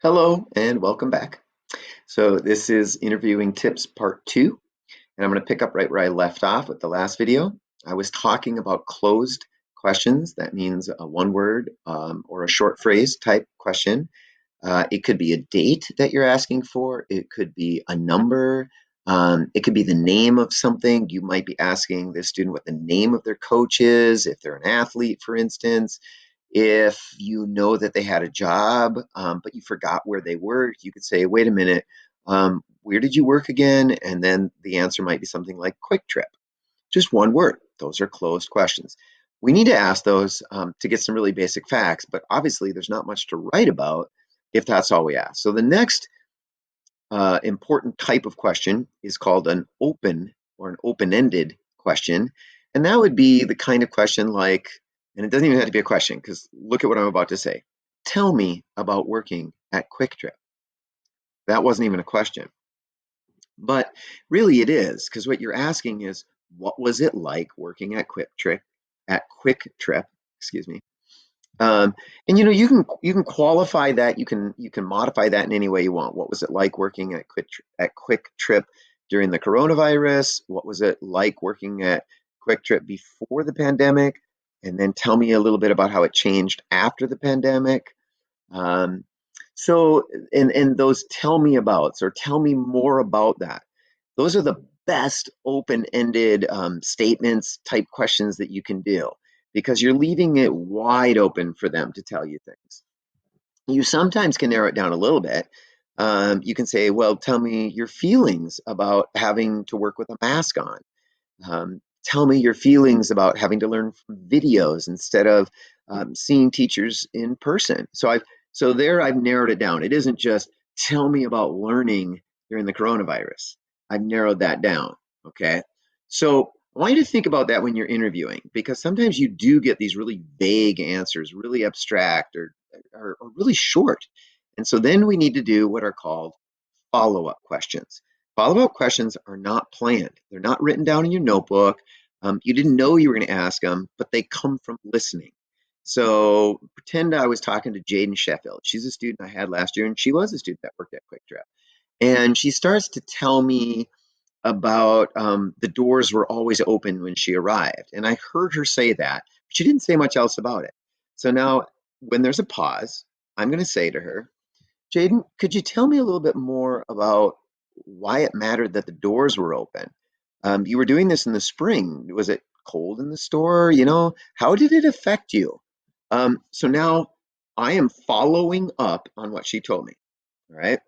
Hello and welcome back. So this is interviewing tips part two, and I'm going to pick up right where I left off with the last video. I was talking about closed questions. That means a one word or a short phrase type question. It could be a date that you're asking for. It could be a number. It could be the name of something. You might be asking the student what the name of their coach is, if they're an athlete, for instance. If you know that they had a job, but you forgot where they worked, you could say, wait a minute, where did you work again? And then the answer might be something like Quick Trip. Just one word. Those are closed questions. We need to ask those to get some really basic facts, but obviously there's not much to write about if that's all we ask. So the next important type of question is called an open or an open-ended question. And that would be the kind of question like, and it doesn't even have to be a question because look at what I'm about to say. Tell me about working at Quick Trip. That wasn't even a question. But really it is, because what you're asking is, what was it like working at Quick Trip, excuse me. Um, and you can qualify that, you can modify that in any way you want. What was it like working at Quick Trip during the coronavirus? What was it like working at Quick Trip before the pandemic? And then tell me a little bit about how it changed after the pandemic. Um, so, and those tell me abouts or tell me more about that. Those are the best open-ended statements type questions that you can do because you're leaving it wide open for them to tell you things. You sometimes can narrow it down a little bit. You can say, well, tell me your feelings about having to work with a mask on. Tell me your feelings about having to learn from videos instead of seeing teachers in person. So I've narrowed it down. It isn't just tell me about learning during the coronavirus. I've narrowed that down. Okay. So I want you to think about that when you're interviewing because sometimes you do get these really vague answers, really abstract or really short. And so then we need to do what are called follow-up questions. Follow-up questions are not planned. They're not written down in your notebook. You didn't know you were going to ask them, but they come from listening. So pretend I was talking to Jaden Sheffield. She's a student I had last year, and she was a student that worked at Quick Trip. And she starts to tell me about the doors were always open when she arrived. And I heard her say that. But she didn't say much else about it. So now, when there's a pause, I'm going to say to her, Jaden, could you tell me a little bit more about why it mattered that the doors were open? You were doing this in the spring. Was it cold in the store? How did it affect you? So now I am following up on what she told me. All right.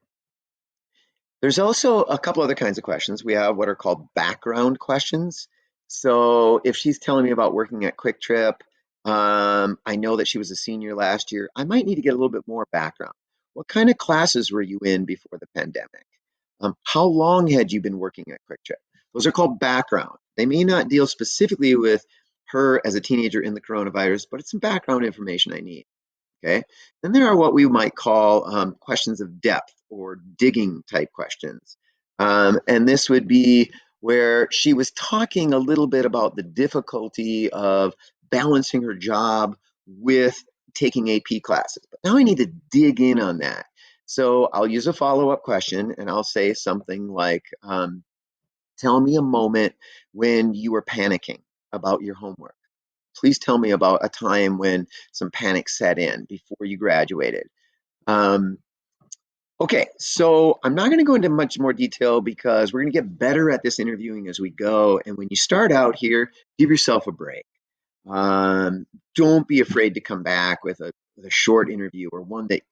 There's also a couple other kinds of questions. We have what are called background questions. So if she's telling me about working at Quick Trip, I know that she was a senior last year. I might need to get a little bit more background. What kind of classes were you in before the pandemic? How long had you been working at Quick Trip? Those are called background. They may not deal specifically with her as a teenager in the coronavirus, but it's some background information I need. Okay. Then there are what we might call questions of depth or digging type questions. And this would be where she was talking a little bit about the difficulty of balancing her job with taking AP classes. But now I need to dig in on that. So I'll use a follow up question and I'll say something like, tell me a moment when you were panicking about your homework. Please tell me about a time when some panic set in before you graduated. Um, okay, so I'm not going to go into much more detail because we're going to get better at this interviewing as we go. And when you start out here, give yourself a break. Um, don't be afraid to come back with a short interview or one that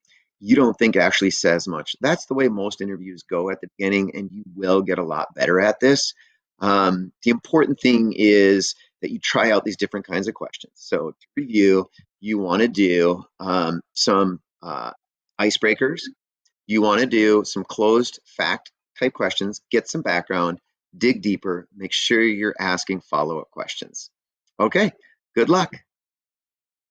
you don't think actually says much. That's the way most interviews go at the beginning, and you will get a lot better at this. The important thing is that you try out these different kinds of questions. So to review, you want to do some icebreakers. You want to do some closed fact type questions, get some background, dig deeper, make sure you're asking follow-up questions. Okay, good luck.